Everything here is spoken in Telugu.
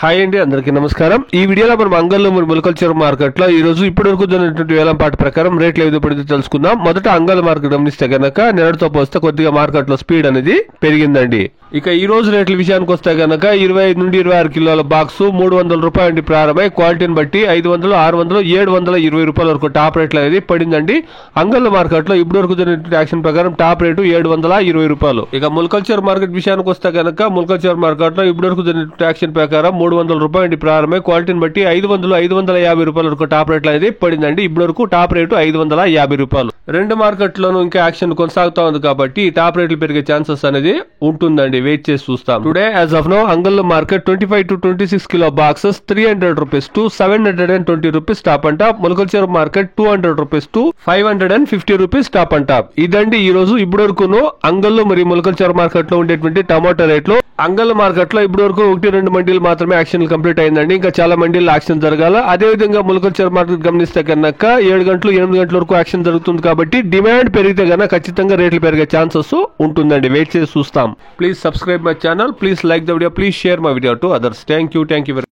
హాయ్ అండి, అందరికీ నమస్కారం. ఈ వీడియోలో మనం అంగల్లో ములకల్చర్ మార్కెట్ లో ఈ రోజు ఇప్పటి వరకు జరిగినటువంటి వేలంపాట ప్రకారం రేట్లు ఏ విధంగా పడిందో తెలుసుకుందాం. మొదట అంగల్ మార్కెట్ గమనిస్తే గనక నిన్నటితో పోస్తే కొద్దిగా మార్కెట్ లో స్పీడ్ అనేది పెరిగిందండి. ఇక ఈ రోజు రేట్ల విషయానికి వస్తే గనక 25 నుండి 26 కిలోల బాక్స్ 300 రూపాయల నుండి ప్రారంభమై క్వాలిటీని బట్టి 500, 600, 720 రూపాయల వరకు టాప్ రేట్లు అనేది పడిందండి. అంగల్ మార్కెట్ లో ఇప్పటి వరకు జరిగినటువంటి యాక్షన్ ప్రకారం టాప్ రేటు 720 రూపాయలు. ఇక ములకల్చర్ మార్కెట్ విషయానికి వస్తే గనక ములకల్చర్ మార్కెట్ లో ఇప్పటి వరకు జరిగినటువంటి యాక్షన్ ప్రకారం 300 రూపాయల నుండి ప్రారంభమై క్వాలిటీని బట్టి 500, 550 రూపాయల వరకు టాప్ రేట్లు అనేది పడిందండి. ఇప్పటి వరకు టాప్ రేటు 550 రూపాయలు. రెండు మార్కెట్ లోనూ ఇంకా యాక్షన్ కొనసాగుతా ఉంది కాబట్టి టాప్ రేట్లు పెరిగే ఛాన్సెస్ అనేది ఉంటుందండి. వెయిట్ చేసి చూస్తాం. Today as of now Angal market 25 to 26 kilo boxes 300 rupees to 720 rupees top and top. Mulakalacheruvu market 200 rupees to 550 rupees top and top. ఇదండి ఈ రోజు ఇప్పటి వరకును అంగల్ మరియు ములకల్చర్ మార్కెట్ లో ఉండేటువంటి టమాటో రేట్లు. అంగల్ మార్కెట్ లో ఇప్పటి వరకు 1-2 మండీలు మాత్రమే యాక్షన్ కంప్లీట్ అయిందండి. ఇంకా చాలా మండీలు యాక్షన్ జరగాల. అదే విధంగా ములకల్చర్ మార్కెట్ గమనిస్తే కనుక 7 గంటలు 8 గంటల వరకు యాక్షన్ జరుగుతుంది కాబట్టి డిమాండ్ పెరిగితే గనక ఖచ్చితంగా రేట్లు పెరిగే ఛాన్సెస్ ఉంటుందండి. వెయిట్ చేసి చూస్తాం. Please subscribe my channel, please like the video, please share my video to others. Thank you.